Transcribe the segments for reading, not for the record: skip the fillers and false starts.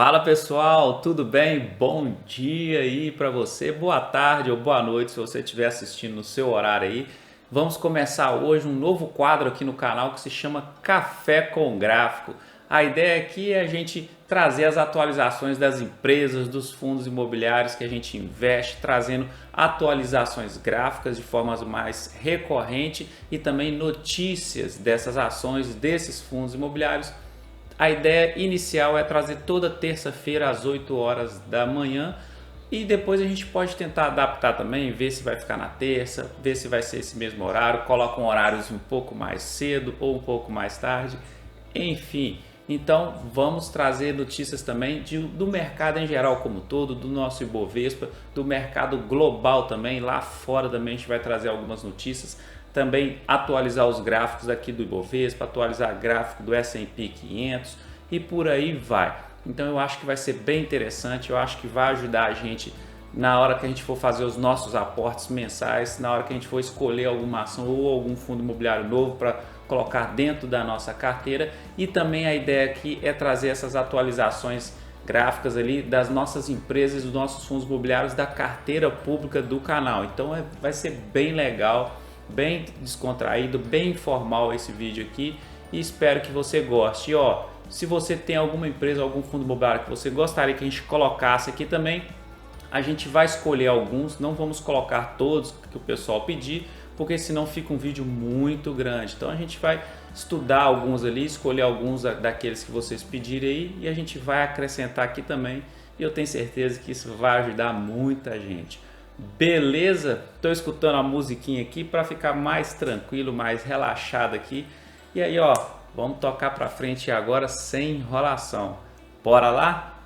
Fala pessoal, tudo bem? Bom dia aí para você, boa tarde ou boa noite se você estiver assistindo no seu horário aí. Vamos começar hoje um novo quadro aqui no canal que se chama Café com Gráfico. A ideia aqui é a gente trazer as atualizações das empresas, dos fundos imobiliários que a gente investe, trazendo atualizações gráficas de forma mais recorrente e também notícias dessas ações, desses fundos imobiliários. A ideia inicial é trazer toda terça-feira às 8 horas da manhã e depois a gente pode tentar adaptar também, ver se vai ficar na terça, ver se vai ser esse mesmo horário, colocam horários um pouco mais cedo ou um pouco mais tarde, enfim. Então vamos trazer notícias também do mercado em geral como todo, do nosso Ibovespa, do mercado global também, lá fora também a gente vai trazer algumas notícias. Também atualizar os gráficos aqui do Ibovespa, atualizar gráfico do S&P 500 e por aí vai. Então eu acho que vai ser bem interessante, eu acho que vai ajudar a gente na hora que a gente for fazer os nossos aportes mensais, na hora que a gente for escolher alguma ação ou algum fundo imobiliário novo para colocar dentro da nossa carteira. E também a ideia aqui é trazer essas atualizações gráficas ali das nossas empresas, dos nossos fundos imobiliários, da carteira pública do canal. Então vai ser bem legal, bem descontraído, bem informal esse vídeo aqui e espero que você goste. E ó, se você tem alguma empresa, algum fundo imobiliário que você gostaria que a gente colocasse aqui também, a gente vai escolher alguns, não vamos colocar todos que o pessoal pedir, porque senão fica um vídeo muito grande. Então a gente vai estudar alguns ali, escolher alguns daqueles que vocês pedirem aí e a gente vai acrescentar aqui também e eu tenho certeza que isso vai ajudar muita gente. Beleza? Estou escutando a musiquinha aqui para ficar mais tranquilo, mais relaxado aqui. E aí, ó, vamos tocar para frente agora sem enrolação. Bora lá?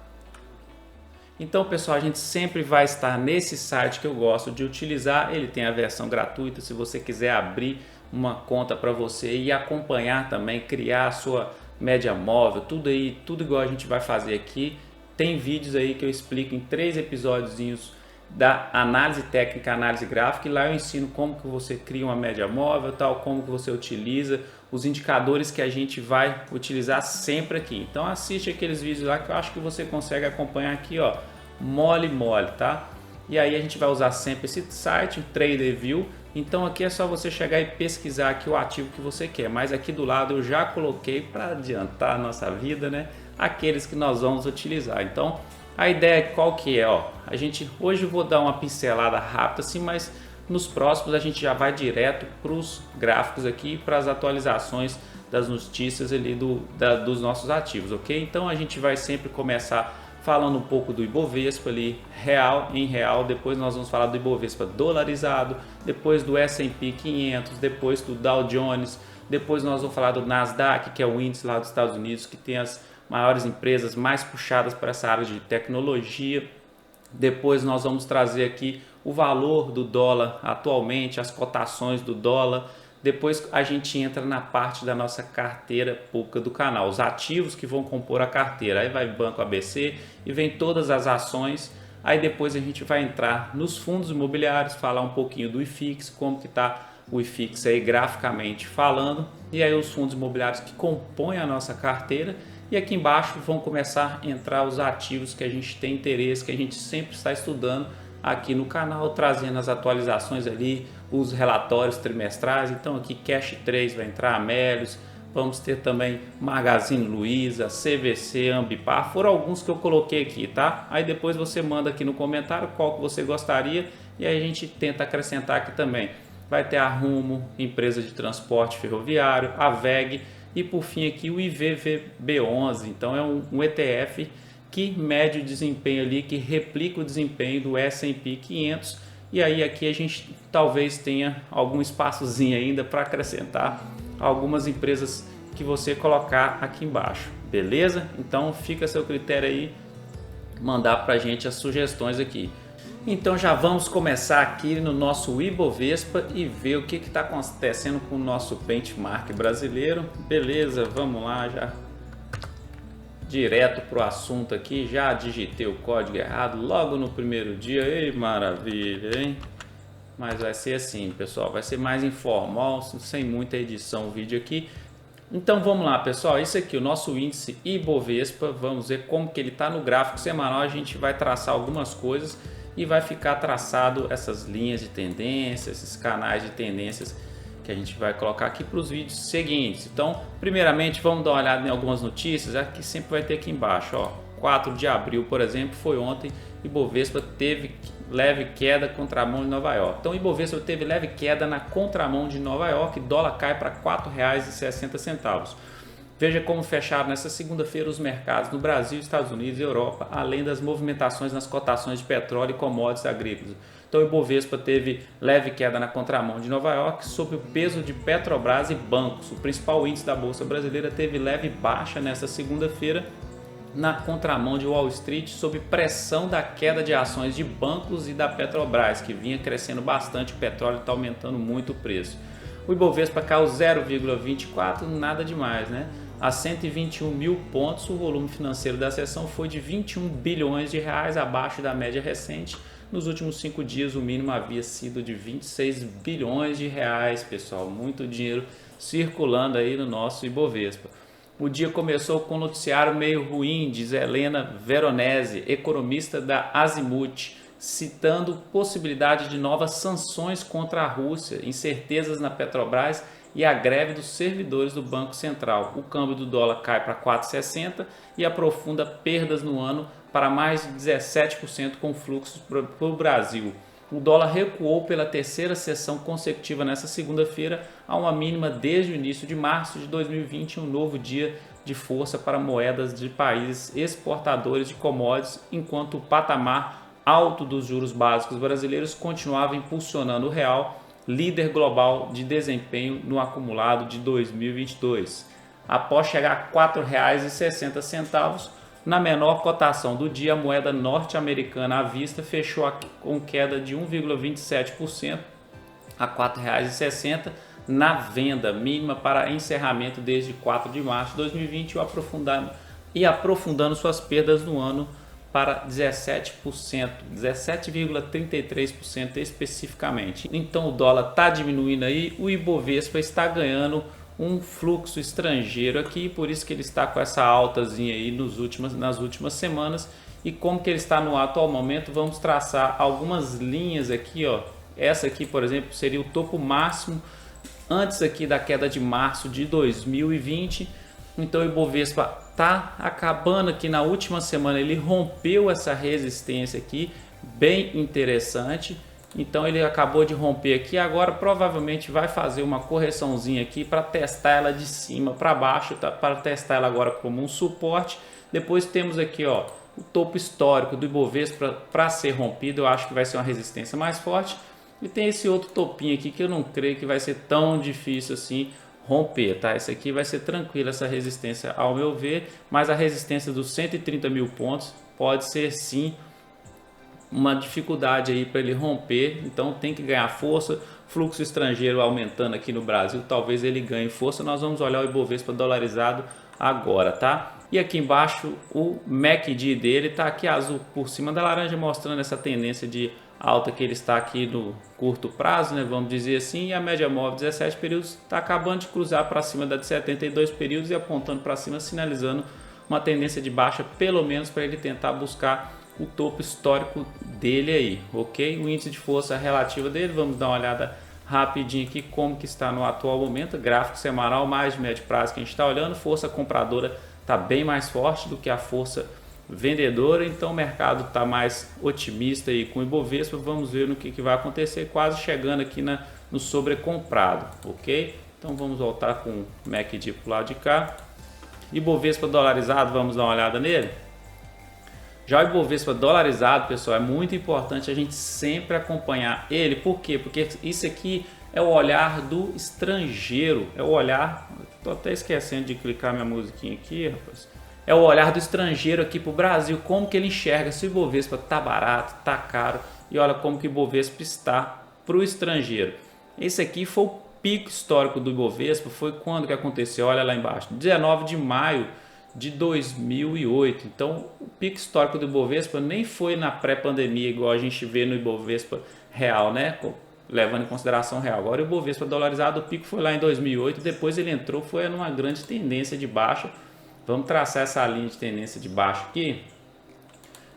Então, pessoal, a gente sempre vai estar nesse site que eu gosto de utilizar. Ele tem a versão gratuita, se você quiser abrir uma conta para você e acompanhar também, criar a sua média móvel, tudo aí, tudo igual a gente vai fazer aqui. Tem vídeos aí que eu explico em 3 episódios da análise técnica, análise gráfica, e lá eu ensino como que você cria uma média móvel, tal, como que você utiliza os indicadores que a gente vai utilizar sempre aqui. Então assiste aqueles vídeos lá que eu acho que você consegue acompanhar aqui, ó, mole, tá? E aí a gente vai usar sempre esse site, Trader View. Então aqui é só você chegar e pesquisar aqui o ativo que você quer, mas aqui do lado eu já coloquei para adiantar a nossa vida, né? Aqueles que nós vamos utilizar. Então a ideia qual que é, ó? A gente hoje eu vou dar uma pincelada rápida assim, mas nos próximos a gente já vai direto para os gráficos aqui, para as atualizações das notícias ali dos nossos ativos, ok? Então a gente vai sempre começar falando um pouco do Ibovespa ali, real em real, depois nós vamos falar do Ibovespa dolarizado, depois do S&P 500, depois do Dow Jones, depois nós vamos falar do Nasdaq, que é o índice lá dos Estados Unidos, que tem as maiores empresas mais puxadas para essa área de tecnologia. Depois nós vamos trazer aqui o valor do dólar atualmente, as cotações do dólar. Depois a gente entra na parte da nossa carteira pública do canal, os ativos que vão compor a carteira. Aí vai Banco ABC e vem todas as ações. Aí depois a gente vai entrar nos fundos imobiliários, falar um pouquinho do IFIX, como que está o IFIX aí graficamente falando. E aí os fundos imobiliários que compõem a nossa carteira. E aqui embaixo vão começar a entrar os ativos que a gente tem interesse, que a gente sempre está estudando aqui no canal, trazendo as atualizações ali, os relatórios trimestrais. Então aqui Cash 3 vai entrar, Amélios, vamos ter também Magazine Luiza, CVC, Ambipar, foram alguns que eu coloquei aqui, tá? Aí depois você manda aqui no comentário qual que você gostaria e aí a gente tenta acrescentar aqui também. Vai ter a Rumo, empresa de transporte ferroviário, a VEG, e por fim aqui o IVVB11, então é um ETF que mede o desempenho ali, que replica o desempenho do S&P 500. E aí aqui a gente talvez tenha algum espaçozinho ainda para acrescentar algumas empresas que você colocar aqui embaixo, beleza? Então fica a seu critério aí, mandar para a gente as sugestões aqui. Então já vamos começar aqui no nosso Ibovespa e ver o que está acontecendo com o nosso benchmark brasileiro. Beleza, vamos lá, já direto para o assunto aqui, já digitei o código errado logo no primeiro dia. Ei, maravilha, hein? Mas vai ser assim, pessoal, vai ser mais informal, sem muita edição o vídeo aqui. Então vamos lá, pessoal, isso aqui, o nosso índice Ibovespa, vamos ver como que ele está no gráfico semanal, a gente vai traçar algumas coisas e vai ficar traçado essas linhas de tendência, esses canais de tendências que a gente vai colocar aqui para os vídeos seguintes. Então, primeiramente, vamos dar uma olhada em algumas notícias, aqui sempre vai ter aqui embaixo, ó, 4 de abril, por exemplo, foi ontem, Ibovespa teve leve queda contramão de Nova York. Então, Ibovespa teve leve queda na contramão de Nova York, dólar cai para R$ 4,60. Veja como fecharam nessa segunda-feira os mercados no Brasil, Estados Unidos e Europa, além das movimentações nas cotações de petróleo e commodities agrícolas. Então, o Ibovespa teve leve queda na contramão de Nova York, sob o peso de Petrobras e bancos. O principal índice da Bolsa Brasileira teve leve baixa nesta segunda-feira, na contramão de Wall Street, sob pressão da queda de ações de bancos e da Petrobras, que vinha crescendo bastante, o petróleo está aumentando muito o preço. O Ibovespa caiu 0,24, nada demais, né? A 121 mil pontos, o volume financeiro da sessão foi de 21 bilhões de reais, abaixo da média recente. Nos últimos 5 dias, o mínimo havia sido de 26 bilhões de reais, pessoal. Muito dinheiro circulando aí no nosso Ibovespa. O dia começou com um noticiário meio ruim, diz Helena Veronese, economista da Azimuth, citando possibilidade de novas sanções contra a Rússia, incertezas na Petrobras e a greve dos servidores do Banco Central. O câmbio do dólar cai para 4,60 e aprofunda perdas no ano para mais de 17% com fluxos para o Brasil. O dólar recuou pela terceira sessão consecutiva nesta segunda-feira a uma mínima desde o início de março de 2020, um novo dia de força para moedas de países exportadores de commodities, enquanto o patamar alto dos juros básicos brasileiros continuava impulsionando o real, líder global de desempenho no acumulado de 2022. Após chegar a R$ 4,60, na menor cotação do dia, a moeda norte-americana à vista fechou com queda de 1,27% a R$ 4,60 na venda mínima para encerramento desde 4 de março de 2020 e aprofundando suas perdas no ano para 17%, 17,33% especificamente. Então o dólar está diminuindo aí, o Ibovespa está ganhando um fluxo estrangeiro aqui, por isso que ele está com essa altazinha aí nas últimas semanas. E como que ele está no atual momento, vamos traçar algumas linhas aqui, ó. Essa aqui, por exemplo, seria o topo máximo antes aqui da queda de março de 2020. Então o Ibovespa está acabando aqui na última semana, ele rompeu essa resistência aqui, bem interessante. Então ele acabou de romper aqui, agora provavelmente vai fazer uma correçãozinha aqui para testar ela de cima para baixo, tá? Para testar ela agora como um suporte. Depois temos aqui, ó, o topo histórico do Ibovespa para ser rompido, eu acho que vai ser uma resistência mais forte. E tem esse outro topinho aqui que eu não creio que vai ser tão difícil assim romper, tá? Esse aqui vai ser tranquilo, essa resistência ao meu ver, mas a resistência dos 130 mil pontos pode ser sim uma dificuldade aí para ele romper, então tem que ganhar força. Fluxo estrangeiro aumentando aqui no Brasil, talvez ele ganhe força. Nós vamos olhar o Ibovespa dolarizado agora, tá? E aqui embaixo o MACD dele tá aqui azul por cima da laranja, mostrando essa tendência de alta que ele está aqui no curto prazo, né? Vamos dizer assim, e a média móvel 17 períodos está acabando de cruzar para cima da de 72 períodos e apontando para cima, sinalizando uma tendência de baixa, pelo menos para ele tentar buscar o topo histórico dele aí, ok? O índice de força relativa dele, vamos dar uma olhada rapidinho aqui como que está no atual momento, gráfico semanal mais de médio prazo que a gente está olhando, força compradora está bem mais forte do que a força vendedora, então o mercado está mais otimista aí com o Ibovespa. Vamos ver no que vai acontecer, quase chegando aqui no sobrecomprado, ok? Então vamos voltar com o MACD para o lado de cá. Ibovespa dolarizado, vamos dar uma olhada nele. Já o Ibovespa dolarizado, pessoal, é muito importante a gente sempre acompanhar ele. Por quê? Porque isso aqui é o olhar do estrangeiro, é o olhar... Tô até esquecendo de clicar minha musiquinha aqui, rapaz. É o olhar do estrangeiro aqui para o Brasil, como que ele enxerga se o Ibovespa tá barato, tá caro, e olha como que o Ibovespa está para o estrangeiro. Esse aqui foi o pico histórico do Ibovespa, foi quando que aconteceu? Olha lá embaixo, 19 de maio de 2008. Então o pico histórico do Ibovespa nem foi na pré-pandemia igual a gente vê no Ibovespa real, né? levando em consideração o real. Agora o Ibovespa dolarizado, o pico foi lá em 2008, depois ele entrou, foi numa grande tendência de baixa. Vamos traçar essa linha de tendência de baixa aqui,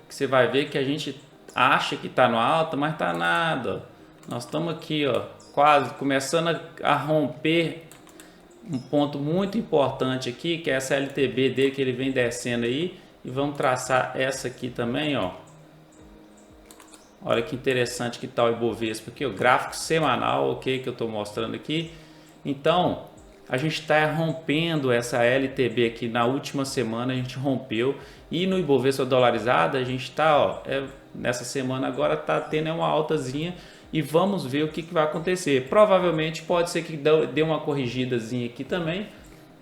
que você vai ver que a gente acha que está no alta, mas está nada. Nós estamos aqui, ó, quase começando a romper um ponto muito importante aqui, que é essa LTB dele, que ele vem descendo aí, e vamos traçar essa aqui também, ó. Olha que interessante que está o Ibovespa aqui, o gráfico semanal, ok, que eu estou mostrando aqui. Então, a gente está rompendo essa LTB aqui na última semana, a gente rompeu. E no Ibovespa dolarizado, a gente está, ó, nessa semana agora está tendo uma altazinha. E vamos ver o que vai acontecer. Provavelmente pode ser que dê uma corrigidazinha aqui também,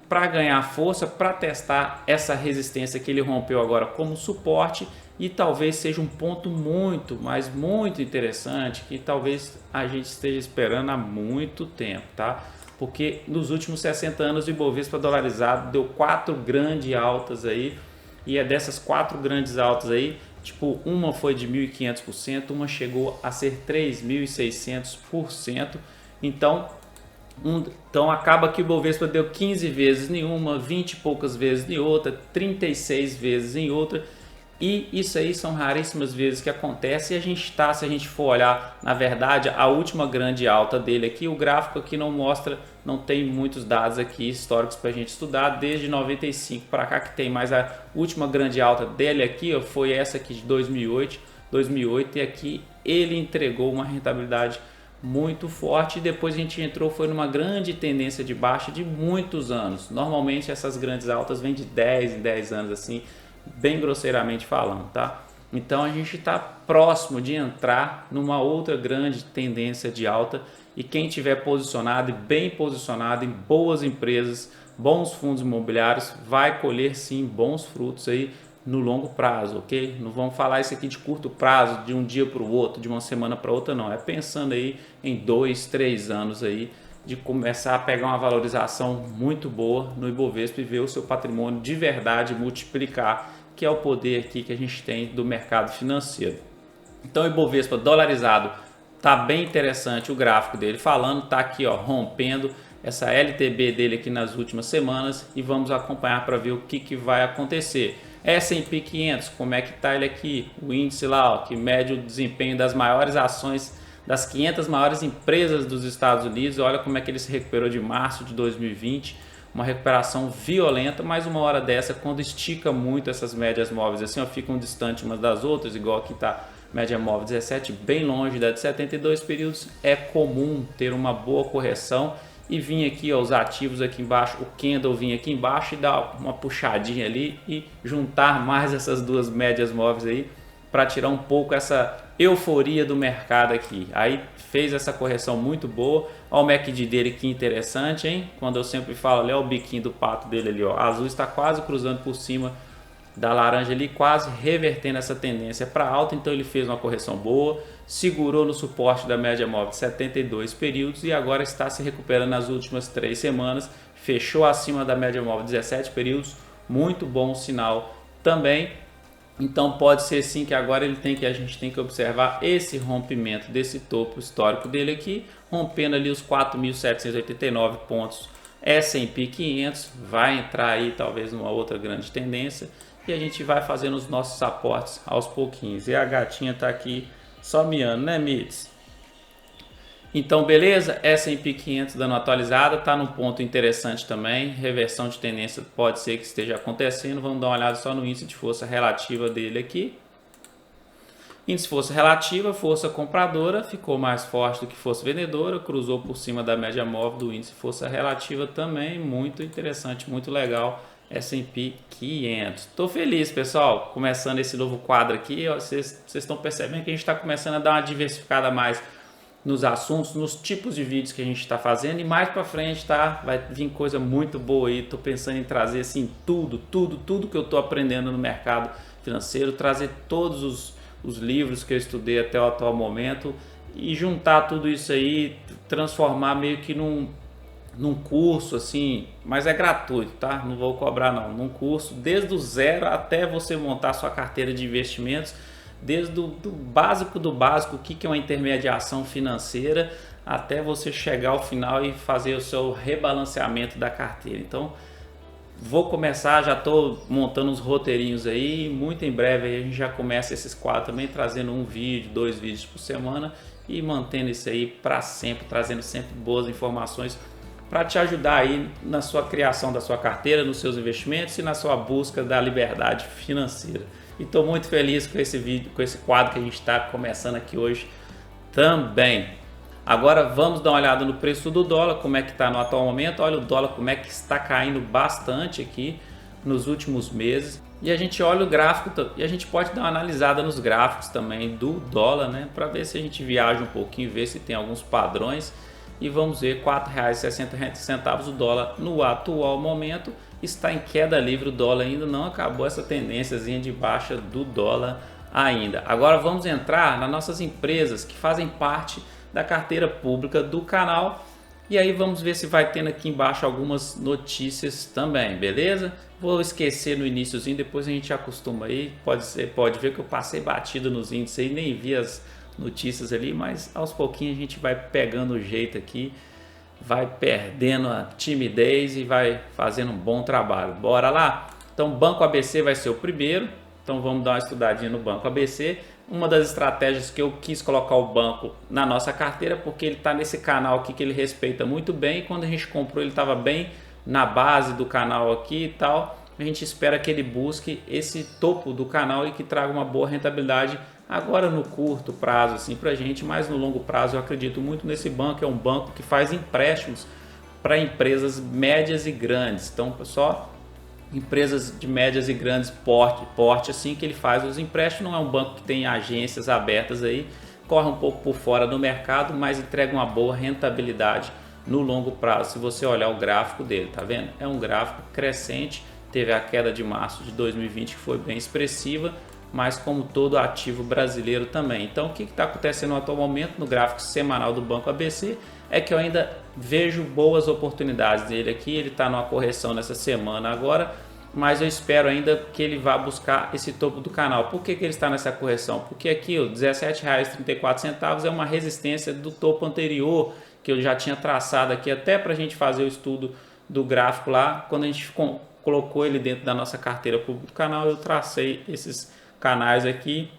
para ganhar força, para testar essa resistência que ele rompeu agora como suporte. E talvez seja um ponto muito, mas muito interessante, que talvez a gente esteja esperando há muito tempo, tá? Porque nos últimos 60 anos o Ibovespa dolarizado deu 4 grandes altas aí, e é dessas 4 grandes altas aí, tipo, uma foi de 1.500%, uma chegou a ser 3.600%. Então acaba que o Ibovespa deu 15 vezes em uma, 20 e poucas vezes em outra, 36 vezes em outra. E isso aí são raríssimas vezes que acontece, e a gente está, se a gente for olhar, na verdade, a última grande alta dele aqui, o gráfico aqui não mostra, não tem muitos dados aqui históricos para a gente estudar, desde 95 para cá que tem, mas a última grande alta dele aqui, ó, foi essa aqui de 2008, e aqui ele entregou uma rentabilidade muito forte, e depois a gente entrou, foi numa grande tendência de baixa de muitos anos. Normalmente essas grandes altas vêm de 10 em 10 anos assim, bem grosseiramente falando, tá? Então a gente está próximo de entrar numa outra grande tendência de alta, e quem tiver posicionado e bem posicionado em boas empresas, bons fundos imobiliários, vai colher sim bons frutos aí no longo prazo, ok? Não vamos falar isso aqui de curto prazo, de um dia para o outro, de uma semana para outra, não. É pensando aí em 2, 3 anos aí, de começar a pegar uma valorização muito boa no Ibovespa e ver o seu patrimônio de verdade multiplicar, que é o poder aqui que a gente tem do mercado financeiro. Então o Ibovespa dolarizado tá bem interessante, o gráfico dele falando, tá aqui, ó, rompendo essa LTB dele aqui nas últimas semanas, e vamos acompanhar para ver o que vai acontecer. S&P 500, como é que tá ele aqui? O índice lá, ó, que mede o desempenho das maiores ações das 500 maiores empresas dos Estados Unidos. Olha como é que ele se recuperou de março de 2020, uma recuperação violenta, mas uma hora dessa, quando estica muito essas médias móveis assim, ó, ficam distantes umas das outras, igual aqui tá média móvel 17, bem longe da de 72 períodos, é comum ter uma boa correção e vir aqui, ó, os ativos aqui embaixo, o candle vir aqui embaixo e dar uma puxadinha ali e juntar mais essas duas médias móveis aí, para tirar um pouco essa euforia do mercado aqui. Aí fez essa correção muito boa. Olha o MACD dele, que interessante, hein? Quando eu sempre falo, olha o biquinho do pato dele ali, ó. A azul está quase cruzando por cima da laranja ali, quase revertendo essa tendência para alta. Então ele fez uma correção boa, segurou no suporte da média móvel de 72 períodos e agora está se recuperando nas últimas 3 semanas. Fechou acima da média móvel de 17 períodos, muito bom sinal também. Então pode ser sim que agora a gente tem que observar esse rompimento desse topo histórico dele aqui, rompendo ali os 4.789 pontos S&P 500, vai entrar aí talvez numa outra grande tendência, e a gente vai fazendo os nossos aportes aos pouquinhos. E a gatinha tá aqui só miando, né, Mites? Então, beleza, S&P 500 dando atualizada, está num ponto interessante também, reversão de tendência pode ser que esteja acontecendo. Vamos dar uma olhada só no índice de força relativa dele aqui. Índice de força relativa, força compradora, ficou mais forte do que força vendedora, cruzou por cima da média móvel do índice de força relativa também, muito interessante, muito legal, S&P 500. Estou feliz, pessoal, começando esse novo quadro aqui, vocês estão percebendo que a gente está começando a dar uma diversificada mais nos assuntos, nos tipos de vídeos que a gente está fazendo, e mais para frente, tá? Vai vir coisa muito boa aí. Tô pensando em trazer assim tudo que eu tô aprendendo no mercado financeiro, trazer todos os livros que eu estudei até o atual momento e juntar tudo isso aí, transformar meio que num curso assim, mas é gratuito, tá? Não vou cobrar não, num curso desde o zero até você montar sua carteira de investimentos, desde do básico do básico, o que é uma intermediação financeira, até você chegar ao final e fazer o seu rebalanceamento da carteira. Então, vou começar, já estou montando uns roteirinhos aí, muito em breve aí a gente já começa esses quadros também, trazendo um vídeo, 2 vídeos por semana e mantendo isso aí para sempre, trazendo sempre boas informações para te ajudar aí na sua criação da sua carteira, nos seus investimentos e na sua busca da liberdade financeira. E estou muito feliz com esse vídeo, com esse quadro que a gente está começando aqui hoje também. Agora vamos dar uma olhada no preço do dólar, como é que está no atual momento. Olha o dólar como é que está caindo bastante aqui nos últimos meses. E a gente olha o gráfico e a gente pode dar uma analisada nos gráficos também do dólar, né? Para ver se a gente viaja um pouquinho, ver se tem alguns padrões. E vamos ver, R$ 4,60 o dólar no atual momento está em queda livre. O dólar ainda não acabou essa tendênciazinha de baixa do dólar ainda. Agora vamos entrar nas nossas empresas que fazem parte da carteira pública do canal e aí vamos ver se vai tendo aqui embaixo algumas notícias também, beleza? Vou esquecer no iniciozinho, depois a gente acostuma aí, pode ver que eu passei batido nos índices aí, nem vi as notícias ali, mas aos pouquinhos a gente vai pegando o jeito aqui, vai perdendo a timidez e vai fazendo um bom trabalho. Bora lá? Então Banco ABC vai ser o primeiro, então vamos dar uma estudadinha no Banco ABC. Uma das estratégias que eu quis colocar o banco na nossa carteira, porque ele está nesse canal aqui que ele respeita muito bem, e quando a gente comprou ele estava bem na base do canal aqui e tal, a gente espera que ele busque esse topo do canal e que traga uma boa rentabilidade agora no curto prazo assim para a gente, mas no longo prazo eu acredito muito nesse banco. É um banco que faz empréstimos para empresas médias e grandes, então só empresas de médias e grandes porte assim que ele faz os empréstimos. Não é um banco que tem agências abertas aí, corre um pouco por fora do mercado, mas entrega uma boa rentabilidade no longo prazo. Se você olhar o gráfico dele, tá vendo? É um gráfico crescente, teve a queda de março de 2020 que foi bem expressiva, mas como todo ativo brasileiro também. Então o que está acontecendo no atual momento no gráfico semanal do Banco ABC é que eu ainda vejo boas oportunidades dele aqui. Ele está numa correção nessa semana agora, mas eu espero ainda que ele vá buscar esse topo do canal. Por que ele está nessa correção? Porque aqui o R$ 17,34 é uma resistência do topo anterior que eu já tinha traçado aqui até para a gente fazer o estudo do gráfico lá. Quando a gente colocou ele dentro da nossa carteira pública do canal, eu tracei esses canais aqui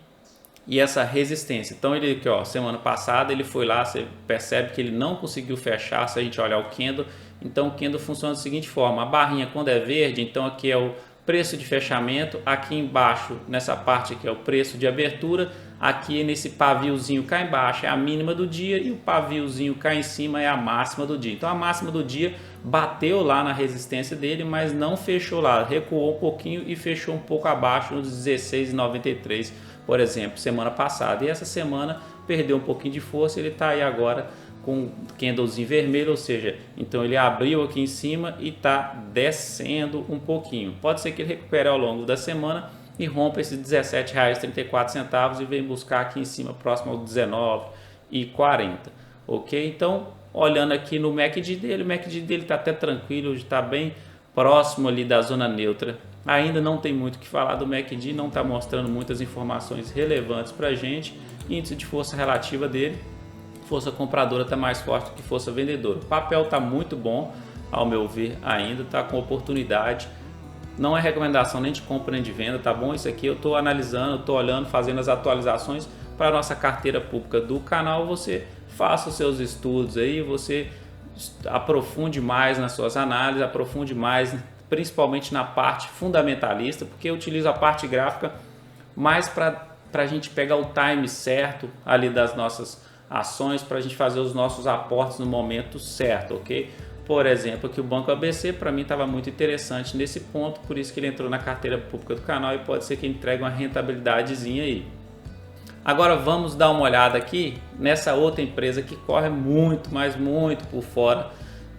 e essa resistência. Então ele aqui, ó, semana passada ele foi lá, você percebe que ele não conseguiu fechar. Se a gente olhar o candle, então o candle funciona da seguinte forma: a barrinha quando é verde, então aqui é o preço de fechamento, aqui embaixo nessa parte aqui é o preço de abertura, aqui nesse paviozinho cá embaixo é a mínima do dia e o paviozinho cá em cima é a máxima do dia. Então a máxima do dia bateu lá na resistência dele, mas não fechou lá, recuou um pouquinho e fechou um pouco abaixo nos 16,93, por exemplo, semana passada. E essa semana perdeu um pouquinho de força, ele está aí agora com candlezinho vermelho, ou seja, então ele abriu aqui em cima e está descendo um pouquinho. Pode ser que ele recupere ao longo da semana e rompa esses R$ 17,34 e vem buscar aqui em cima, próximo ao 19,40. Ok? Então, olhando aqui no MACD dele, o MACD dele está até tranquilo, está bem próximo ali da zona neutra. Ainda não tem muito o que falar do MACD, não está mostrando muitas informações relevantes para a gente. Índice de força relativa dele, força compradora está mais forte do que força vendedora. O papel está muito bom, ao meu ver, ainda está com oportunidade. Não é recomendação nem de compra nem de venda, tá bom? Isso aqui eu estou analisando, estou olhando, fazendo as atualizações para a nossa carteira pública do canal. Você faça os seus estudos aí, você aprofunde mais nas suas análises, aprofunde mais principalmente na parte fundamentalista, porque eu utilizo a parte gráfica mais para a gente pegar o time certo ali das nossas ações, para a gente fazer os nossos aportes no momento certo, ok? Por exemplo, aqui o Banco ABC para mim estava muito interessante nesse ponto, por isso que ele entrou na carteira pública do canal e pode ser que entregue uma rentabilidadezinha aí. Agora vamos dar uma olhada aqui nessa outra empresa que corre muito, mas muito por fora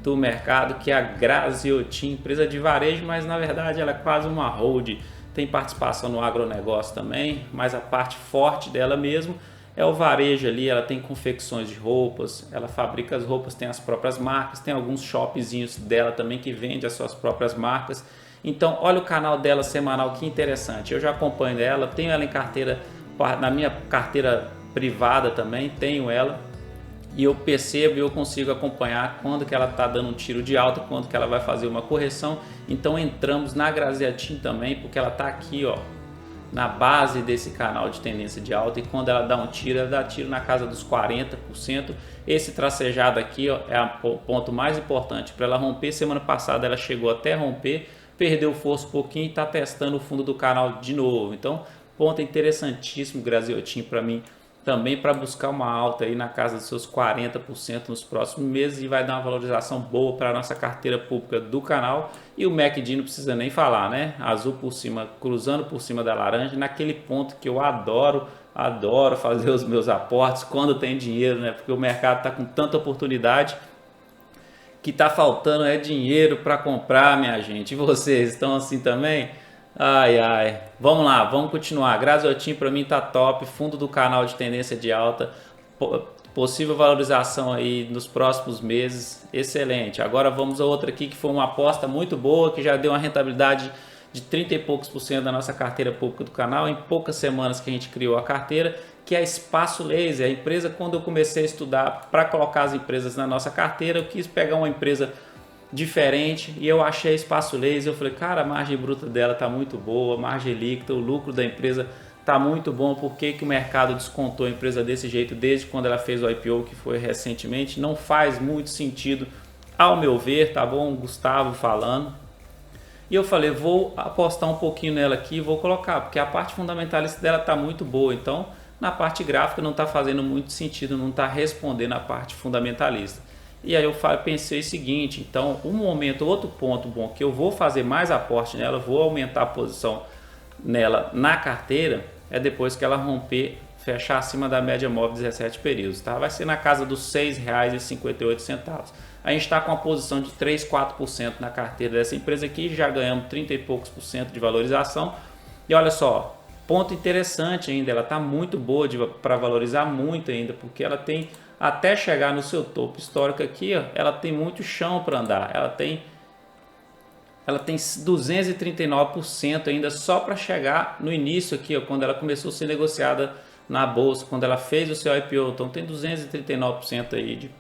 do mercado, que é a Graziotin, empresa de varejo, mas na verdade ela é quase uma hold, tem participação no agronegócio também, mas a parte forte dela mesmo é o varejo ali. Ela tem confecções de roupas, ela fabrica as roupas, tem as próprias marcas, tem alguns shopzinhos dela também que vende as suas próprias marcas. Então olha o canal dela semanal, que interessante, eu já acompanho ela, tenho ela em carteira na minha carteira privada também tenho ela, e eu percebo e eu consigo acompanhar quando que ela está dando um tiro de alta, quando que ela vai fazer uma correção. Então entramos na Grazeatin também, porque ela está aqui, ó, na base desse canal de tendência de alta, e quando ela dá um tiro, ela dá tiro na casa dos 40%. Esse tracejado aqui, ó, é o ponto mais importante para ela romper. Semana passada ela chegou até romper, perdeu força um pouquinho e está testando o fundo do canal de novo. Então, ponto interessantíssimo, Grazeatin, para mim também, para buscar uma alta aí na casa dos seus 40% nos próximos meses, e vai dar uma valorização boa para a nossa carteira pública do canal. E o MACD não precisa nem falar, né? Azul por cima, cruzando por cima da laranja, naquele ponto que eu adoro fazer os meus aportes quando tem dinheiro, né? Porque o mercado está com tanta oportunidade que está faltando dinheiro para comprar, minha gente. E vocês estão assim também? Ai, ai. Vamos lá, vamos continuar. Grazeatin para mim tá top, fundo do canal de tendência de alta, possível valorização aí nos próximos meses, excelente. Agora vamos a outra aqui que foi uma aposta muito boa, que já deu uma rentabilidade de 30 e poucos por cento da nossa carteira pública do canal, em poucas semanas que a gente criou a carteira, que é a Espaço Laser. A empresa, quando eu comecei a estudar para colocar as empresas na nossa carteira, eu quis pegar uma empresa diferente e eu achei Espaço Laser. Eu falei, cara, a margem bruta dela tá muito boa, a margem líquida, o lucro da empresa tá muito bom. Por que que o mercado descontou a empresa desse jeito desde quando ela fez o IPO, que foi recentemente? Não faz muito sentido, ao meu ver, tá bom? Gustavo falando. E eu falei, vou apostar um pouquinho nela aqui e vou colocar, porque a parte fundamentalista dela tá muito boa. Então, na parte gráfica não tá fazendo muito sentido, não tá respondendo a parte fundamentalista. E aí eu pensei o seguinte, então outro ponto bom que eu vou fazer mais aporte nela, vou aumentar a posição nela na carteira, é depois que ela romper, fechar acima da média móvel de 17 períodos, tá? Vai ser na casa dos R$ 6,58. A gente está com uma posição de 3, 4% na carteira dessa empresa aqui, já ganhamos 30 e poucos por cento de valorização. E olha só, ponto interessante ainda, ela está muito boa para valorizar muito ainda, porque ela tem, até chegar no seu topo histórico aqui, ó, ela tem muito chão para andar. Ela tem 239% ainda só para chegar no início aqui, ó, quando ela começou a ser negociada na bolsa, quando ela fez o seu IPO. Então tem 239% aí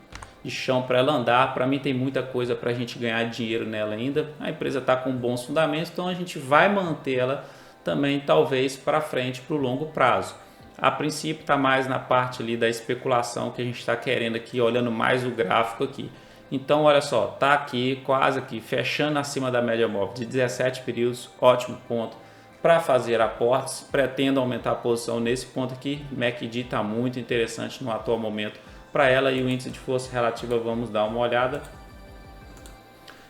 de chão para ela andar. Para mim tem muita coisa para a gente ganhar dinheiro nela ainda. A empresa está com bons fundamentos, então a gente vai manter ela também, talvez para frente, para o longo prazo. A princípio está mais na parte ali da especulação que a gente está querendo aqui, olhando mais o gráfico aqui. Então olha só, tá aqui quase aqui fechando acima da média móvel de 17 períodos, ótimo ponto para fazer aportes. Pretendo aumentar a posição nesse ponto aqui. MACD está muito interessante no atual momento para ela, e o índice de força relativa, vamos dar uma olhada.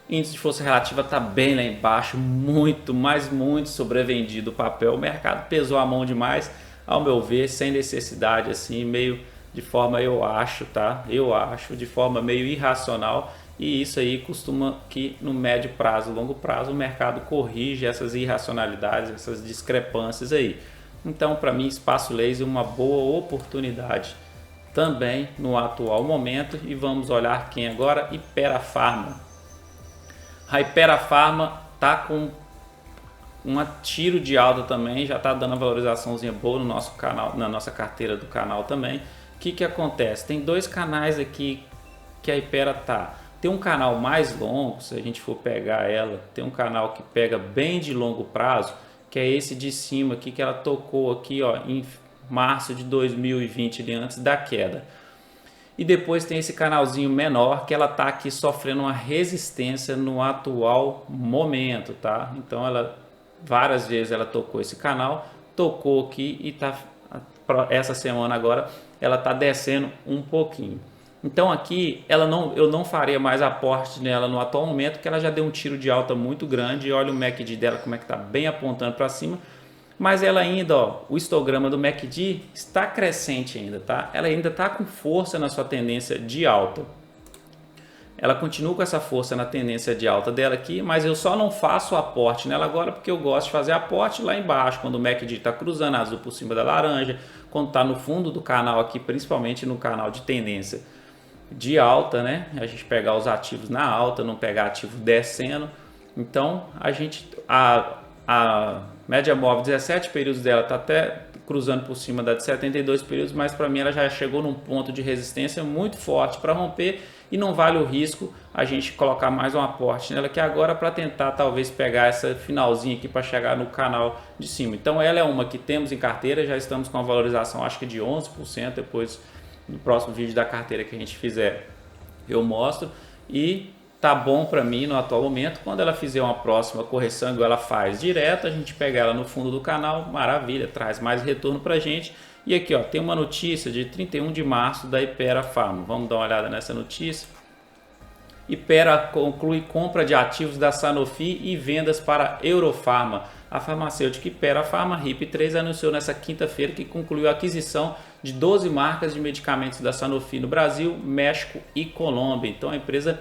Índice de força relativa está bem lá embaixo, muito, mas muito sobrevendido o papel. O mercado pesou a mão demais, ao meu ver, sem necessidade, assim, meio de forma, eu acho, tá? Eu acho, de forma meio irracional, e isso aí costuma que no médio prazo, longo prazo, o mercado corrige essas irracionalidades, essas discrepâncias aí. Então, para mim, Espaço Laser é uma boa oportunidade também no atual momento. E vamos olhar quem agora? Hypera Pharma. A Hypera Pharma tá com um tiro de alta também, já está dando uma valorizaçãozinha boa no nosso canal, na nossa carteira do canal também. O que acontece? Tem dois canais aqui que a Hypera tá. Tem um canal mais longo, se a gente for pegar ela, tem um canal que pega bem de longo prazo, que é esse de cima aqui, que ela tocou aqui, ó, em março de 2020, ali antes da queda. E depois tem esse canalzinho menor que ela tá aqui sofrendo uma resistência no atual momento, tá? Então ela várias vezes ela tocou esse canal, tocou aqui e tá, essa semana agora ela tá descendo um pouquinho. Então aqui eu não faria mais aporte nela no atual momento, que ela já deu um tiro de alta muito grande. E olha o MACD dela como é que tá, bem apontando para cima. Mas ela ainda, ó, o histograma do MACD está crescente ainda, tá? Ela ainda está com força na sua tendência de alta. Ela continua com essa força na tendência de alta dela aqui, mas eu só não faço aporte nela agora porque eu gosto de fazer aporte lá embaixo, quando o MACD está cruzando azul por cima da laranja, quando está no fundo do canal aqui, principalmente no canal de tendência de alta, né? A gente pegar os ativos na alta, não pegar ativo descendo. Então a média móvel 17 períodos dela está até cruzando por cima da de 72 períodos, mas para mim ela já chegou num ponto de resistência muito forte para romper e não vale o risco a gente colocar mais um aporte nela aqui agora para tentar talvez pegar essa finalzinha aqui para chegar no canal de cima. Então ela é uma que temos em carteira, já estamos com uma valorização acho que de 11%, depois no próximo vídeo da carteira que a gente fizer eu mostro, e tá bom para mim no atual momento. Quando ela fizer uma próxima correção igual ela faz direto, a gente pega ela no fundo do canal, maravilha, traz mais retorno pra gente. E aqui ó, tem uma notícia de 31 de março da Hypera Pharma, vamos dar uma olhada nessa notícia. Hypera conclui compra de ativos da Sanofi e vendas para Eurofarma. A farmacêutica Hypera Pharma, HIP3, anunciou nesta quinta-feira que concluiu a aquisição de 12 marcas de medicamentos da Sanofi no Brasil, México e Colômbia. Então a empresa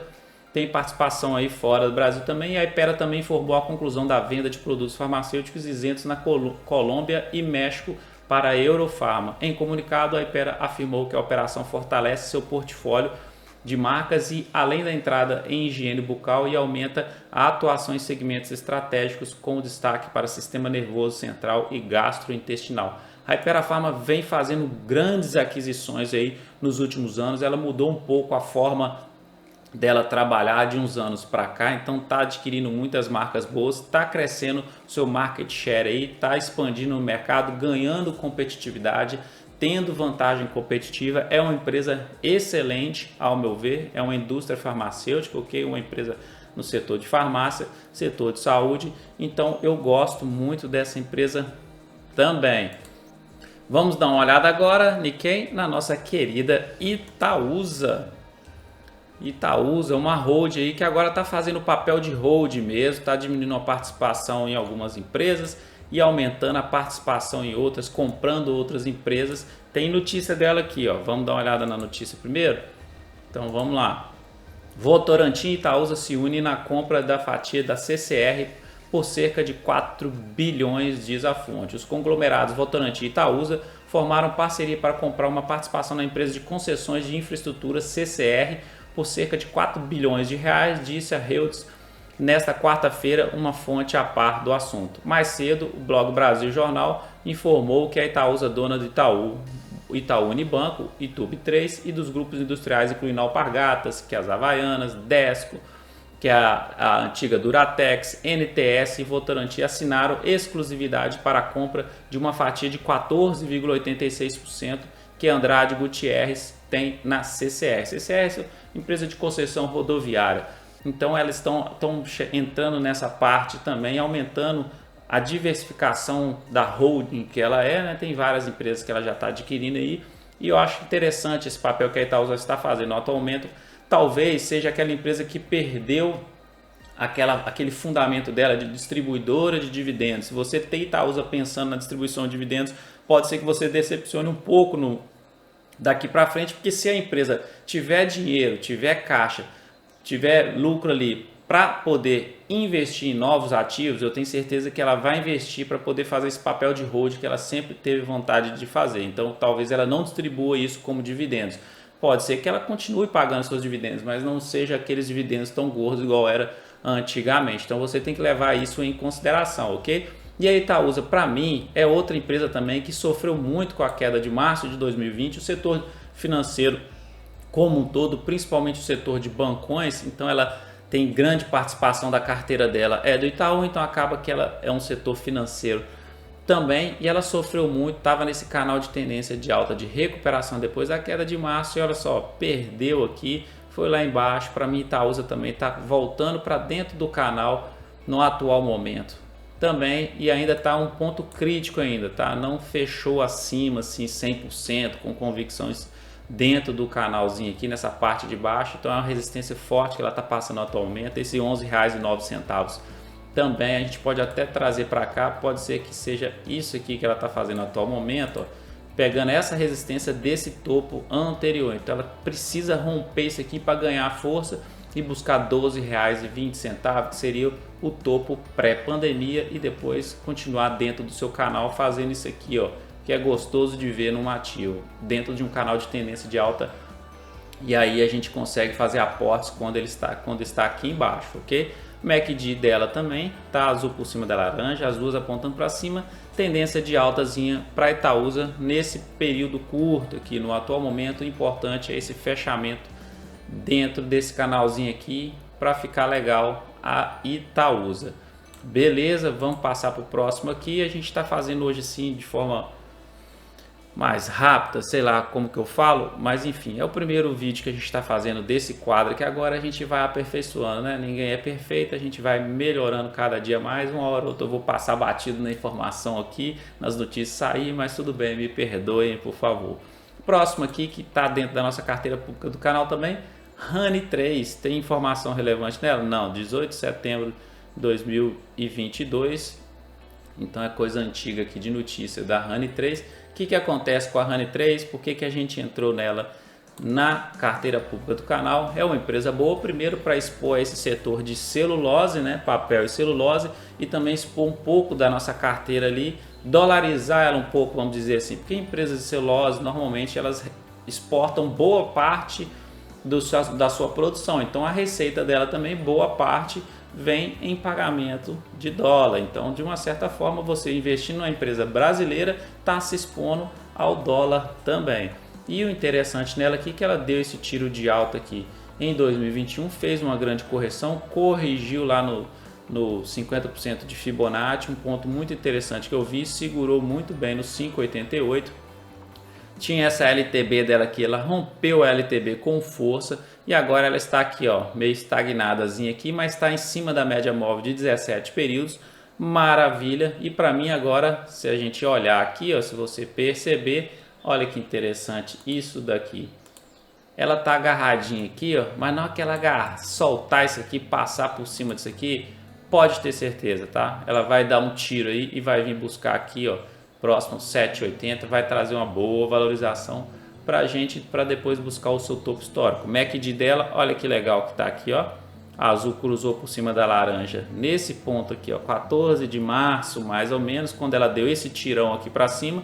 tem participação aí fora do Brasil também, e a Hypera também informou a conclusão da venda de produtos farmacêuticos isentos na Colômbia e México para a Eurofarma. Em comunicado, a Hypera afirmou que a operação fortalece seu portfólio de marcas e além da entrada em higiene bucal e aumenta a atuação em segmentos estratégicos com destaque para sistema nervoso central e gastrointestinal. A Hypera Pharma vem fazendo grandes aquisições aí nos últimos anos, ela mudou um pouco a forma dela trabalhar de uns anos para cá, então está adquirindo muitas marcas boas, está crescendo seu market share aí, está expandindo o mercado, ganhando competitividade, tendo vantagem competitiva. É uma empresa excelente ao meu ver, é uma indústria farmacêutica, ok? Uma empresa no setor de farmácia, setor de saúde, então eu gosto muito dessa empresa também. Vamos dar uma olhada agora, Nikkei, na nossa querida Itaúsa. Itaúsa, uma hold aí que agora está fazendo o papel de hold mesmo, está diminuindo a participação em algumas empresas e aumentando a participação em outras, comprando outras empresas. Tem notícia dela aqui, ó. Vamos dar uma olhada na notícia primeiro? Então vamos lá. Votorantim e Itaúsa se unem na compra da fatia da CCR por cerca de 4 bilhões, diz a fonte. Os conglomerados Votorantim e Itaúsa formaram parceria para comprar uma participação na empresa de concessões de infraestrutura CCR por cerca de 4 bilhões de reais, disse a Reuters nesta quarta-feira, uma fonte a par do assunto. Mais cedo, o blog Brasil Jornal informou que a Itaúsa, dona do Itaú Unibanco, Itub3 e dos grupos industriais incluindo Alpargatas, que é as Havaianas, Desco, que é a antiga Duratex, NTS e Votorantim assinaram exclusividade para a compra de uma fatia de 14,86% que Andrade Gutierrez tem na CCR. CCR é empresa de concessão rodoviária. Então elas estão entrando nessa parte também, aumentando a diversificação da holding que ela é, né? Tem várias empresas que ela já está adquirindo aí, e eu acho interessante esse papel que a Itaúsa está fazendo. Atualmente, talvez seja aquela empresa que perdeu aquele fundamento dela de distribuidora de dividendos. Se você tem Itaúsa pensando na distribuição de dividendos, pode ser que você decepcione um pouco daqui para frente, porque se a empresa tiver dinheiro, tiver caixa, tiver lucro ali para poder investir em novos ativos, eu tenho certeza que ela vai investir para poder fazer esse papel de hold que ela sempre teve vontade de fazer. Então talvez ela não distribua isso como dividendos. Pode ser que ela continue pagando seus dividendos, mas não seja aqueles dividendos tão gordos igual era antigamente. Então você tem que levar isso em consideração, ok? E a Itaúsa, para mim, é outra empresa também que sofreu muito com a queda de março de 2020. O setor financeiro como um todo, principalmente o setor de bancões, então ela tem grande participação da carteira dela, é do Itaú, então acaba que ela é um setor financeiro também, e ela sofreu muito, estava nesse canal de tendência de alta de recuperação depois da queda de março, e olha só, perdeu aqui, foi lá embaixo. Para mim, Itaúsa também está voltando para dentro do canal no atual momento também, e ainda está um ponto crítico ainda, tá? Não fechou acima assim 100% com convicções dentro do canalzinho aqui nessa parte de baixo, então é uma resistência forte que ela está passando atualmente, esse R$ 11,09 também a gente pode até trazer para cá, pode ser que seja isso aqui que ela está fazendo no atual momento, ó, pegando essa resistência desse topo anterior. Então ela precisa romper isso aqui para ganhar força e buscar R$ 12,20, que seria o topo pré-pandemia, e depois continuar dentro do seu canal fazendo isso aqui, ó, que é gostoso de ver num ativo, dentro de um canal de tendência de alta, e aí a gente consegue fazer aportes quando está aqui embaixo, ok? MACD dela também tá azul por cima da laranja, as duas apontando para cima, tendência de altazinha para Itaúsa nesse período curto aqui. No atual momento, o importante é esse fechamento dentro desse canalzinho aqui para ficar legal a Itaúsa. Beleza, vamos passar para o próximo aqui. A gente está fazendo hoje assim de forma mais rápida, sei lá como que eu falo, mas enfim, é o primeiro vídeo que a gente está fazendo desse quadro, que agora a gente vai aperfeiçoando, né? Ninguém é perfeito, a gente vai melhorando cada dia mais. Uma hora ou outra eu vou passar batido na informação aqui, nas notícias sair, mas tudo bem, me perdoem, por favor. Próximo aqui, que está dentro da nossa carteira pública do canal também, Honey 3, tem informação relevante nela? Não, 18 de setembro de 2022, então é coisa antiga aqui de notícia da Honey 3. O que acontece com a Honey 3? Por que a gente entrou nela na carteira pública do canal? É uma empresa boa, primeiro para expor esse setor de celulose, né, papel e celulose, e também expor um pouco da nossa carteira ali, dolarizar ela um pouco, vamos dizer assim, porque empresas de celulose normalmente elas exportam boa parte da sua produção, então a receita dela também, boa parte, vem em pagamento de dólar. Então, de uma certa forma, você investindo numa empresa brasileira está se expondo ao dólar também. E o interessante nela aqui é que ela deu esse tiro de alta aqui em 2021, fez uma grande correção, corrigiu lá no 50% de Fibonacci, um ponto muito interessante que eu vi, segurou muito bem no 5,88. Tinha essa LTB dela aqui, ela rompeu a LTB com força e agora ela está aqui, ó, meio estagnadazinha aqui, mas está em cima da média móvel de 17 períodos, maravilha. E para mim agora, se a gente olhar aqui, ó, se você perceber, olha que interessante isso daqui. Ela tá agarradinha aqui, ó, mas não aquela agarra, soltar isso aqui, passar por cima disso aqui, pode ter certeza, tá? Ela vai dar um tiro aí e vai vir buscar aqui, ó, próximo 7,80, vai trazer uma boa valorização para a gente, para depois buscar o seu topo histórico. MACD dela, olha que legal que está aqui, ó, a azul cruzou por cima da laranja nesse ponto aqui, ó, 14 de março mais ou menos, quando ela deu esse tirão aqui para cima,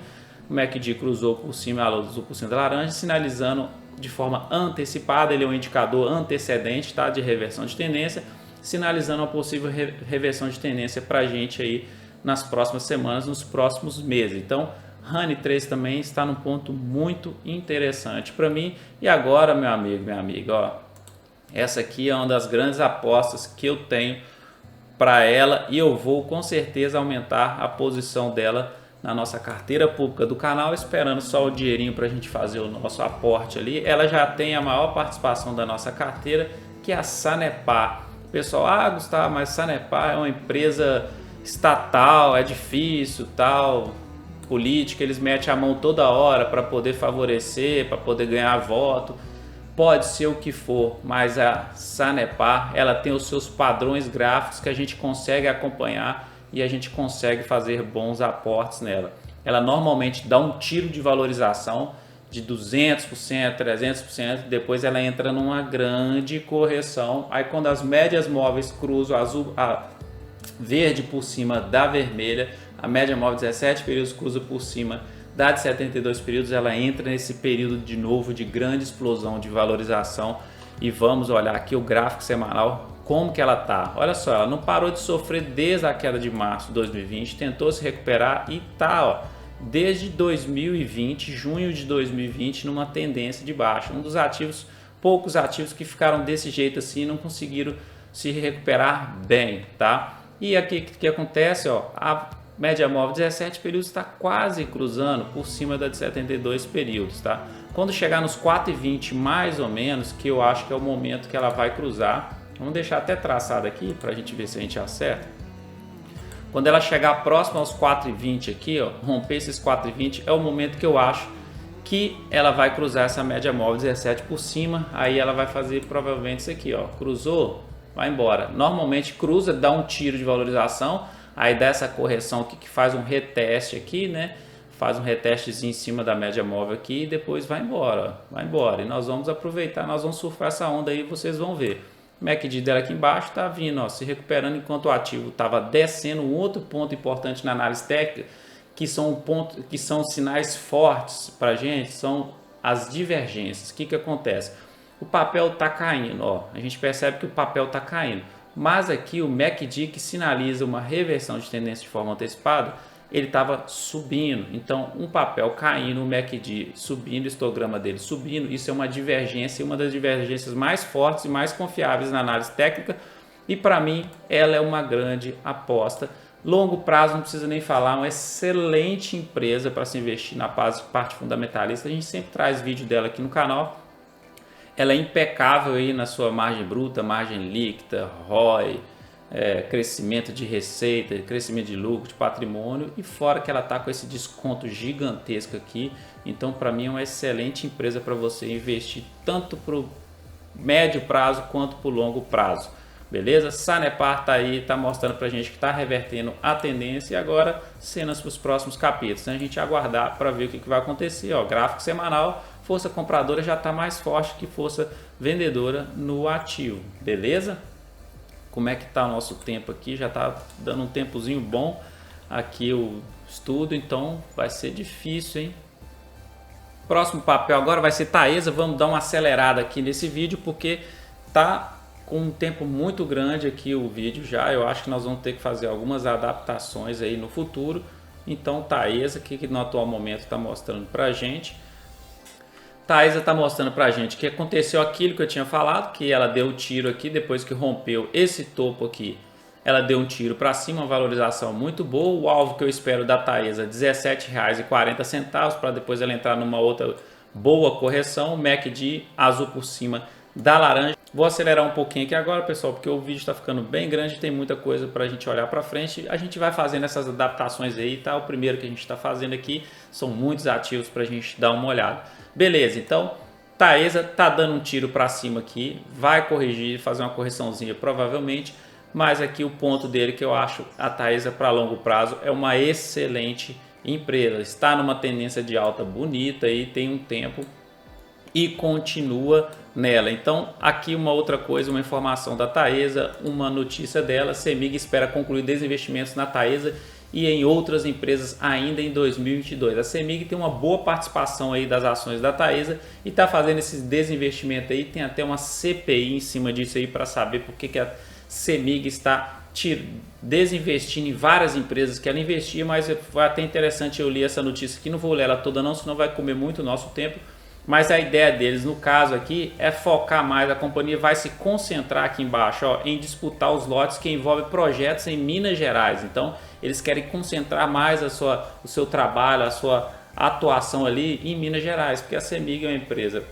o MACD cruzou por cima, a azul por cima da laranja, sinalizando de forma antecipada. Ele é um indicador antecedente, tá, de reversão de tendência, sinalizando uma possível reversão de tendência para a gente aí nas próximas semanas, nos próximos meses. Então, Honey 3 também está num ponto muito interessante para mim. E agora, meu amigo, minha amiga, ó, essa aqui é uma das grandes apostas que eu tenho para ela e eu vou com certeza aumentar a posição dela na nossa carteira pública do canal, esperando só o dinheirinho para a gente fazer o nosso aporte ali. Ela já tem a maior participação da nossa carteira, que é a Sanepar. Pessoal, Gustavo, mas Sanepar é uma empresa estatal, é difícil, tal, política, eles metem a mão toda hora para poder favorecer, para poder ganhar voto. Pode ser o que for, mas a Sanepar, ela tem os seus padrões gráficos que a gente consegue acompanhar e a gente consegue fazer bons aportes nela. Ela normalmente dá um tiro de valorização de 200%, 300%, depois ela entra numa grande correção. Aí quando as médias móveis cruzam a verde por cima da vermelha, a média móvel 17 períodos cruza por cima da de 72 períodos, ela entra nesse período de novo de grande explosão de valorização. E vamos olhar aqui o gráfico semanal, como que ela tá. Olha só, ela não parou de sofrer desde a queda de março de 2020, tentou se recuperar e tá, ó, desde 2020, junho de 2020, numa tendência de baixa. Um dos ativos, poucos ativos que ficaram desse jeito assim, não conseguiram se recuperar bem, tá? E aqui o que acontece, ó, a média móvel 17 períodos está quase cruzando por cima da de 72 períodos, tá? Quando chegar nos 4,20 mais ou menos, que eu acho que é o momento que ela vai cruzar, vamos deixar até traçado aqui para a gente ver se a gente acerta. Quando ela chegar próximo aos 4,20 aqui, ó, romper esses 4,20, é o momento que eu acho que ela vai cruzar essa média móvel 17 por cima. Aí ela vai fazer provavelmente isso aqui, ó, cruzou, vai embora. Normalmente cruza, dá um tiro de valorização, aí dá essa correção aqui que faz um reteste aqui, né? Faz um retestezinho em cima da média móvel aqui e depois vai embora, ó, vai embora. E nós vamos aproveitar, nós vamos surfar essa onda aí, vocês vão ver. O MACD dela aqui embaixo está vindo, ó, se recuperando enquanto o ativo estava descendo. Um outro ponto importante na análise técnica, que são sinais fortes para a gente, são as divergências. O que acontece? O papel está caindo, ó, a gente percebe que o papel está caindo. mas aqui o MACD, que sinaliza uma reversão de tendência de forma antecipada, ele estava subindo. Então, um papel caindo, o MACD subindo, o histograma dele subindo, isso é uma divergência, uma das divergências mais fortes e mais confiáveis na análise técnica, e para mim ela é uma grande aposta. Longo prazo, não precisa nem falar, uma excelente empresa para se investir na parte fundamentalista. A gente sempre traz vídeo dela aqui no canal. Ela é impecável aí na sua margem bruta, margem líquida, ROI, crescimento de receita, crescimento de lucro, de patrimônio, e fora que ela está com esse desconto gigantesco aqui. Então, para mim é uma excelente empresa para você investir tanto para o médio prazo quanto para o longo prazo. Beleza? Sanepar tá aí, tá mostrando pra gente que tá revertendo a tendência, e agora cenas para os próximos capítulos. Então a gente aguardar para ver o que vai acontecer. Ó, gráfico semanal, força compradora já está mais forte que força vendedora no ativo. Beleza? Como é que tá o nosso tempo aqui? Já tá dando um tempozinho bom aqui o estudo, então vai ser difícil, hein? Próximo papel agora vai ser Taesa. Vamos dar uma acelerada aqui nesse vídeo porque tá com um tempo muito grande aqui o vídeo já. Eu acho que nós vamos ter que fazer algumas adaptações aí no futuro. Então Taesa, que no atual momento está mostrando para a gente. Taesa está mostrando para a gente que aconteceu aquilo que eu tinha falado, que ela deu o tiro aqui, depois que rompeu esse topo aqui, ela deu um tiro para cima, uma valorização muito boa. O alvo que eu espero da Taesa, R$ 17,40, para depois ela entrar numa outra boa correção. O MACD azul por cima da laranja. Vou acelerar um pouquinho aqui agora, pessoal, porque o vídeo está ficando bem grande, tem muita coisa para a gente olhar para frente. A gente vai fazendo essas adaptações aí, tá? O primeiro que a gente está fazendo aqui, são muitos ativos para a gente dar uma olhada. Beleza, então Taesa tá dando um tiro para cima aqui, vai corrigir, fazer uma correçãozinha provavelmente, mas aqui o ponto dele que eu acho a Taesa para longo prazo é uma excelente empresa. Está numa tendência de alta bonita aí, tem um tempo e continua nela. Então aqui uma outra coisa, uma informação da Taesa, uma notícia dela: CEMIG espera concluir desinvestimentos na Taesa e em outras empresas ainda em 2022. A CEMIG tem uma boa participação aí das ações da Taesa e está fazendo esses desinvestimentos aí. Tem até uma CPI em cima disso aí para saber por que a CEMIG está desinvestindo em várias empresas que ela investia, mas foi até interessante. Eu li essa notícia aqui, não vou ler ela toda não, senão vai comer muito nosso tempo. Mas a ideia deles, no caso aqui, é focar mais. A companhia vai se concentrar aqui embaixo, ó, em disputar os lotes que envolvem projetos em Minas Gerais. Então, eles querem concentrar mais o seu trabalho, a sua atuação ali em Minas Gerais, porque a CEMIG é uma empresa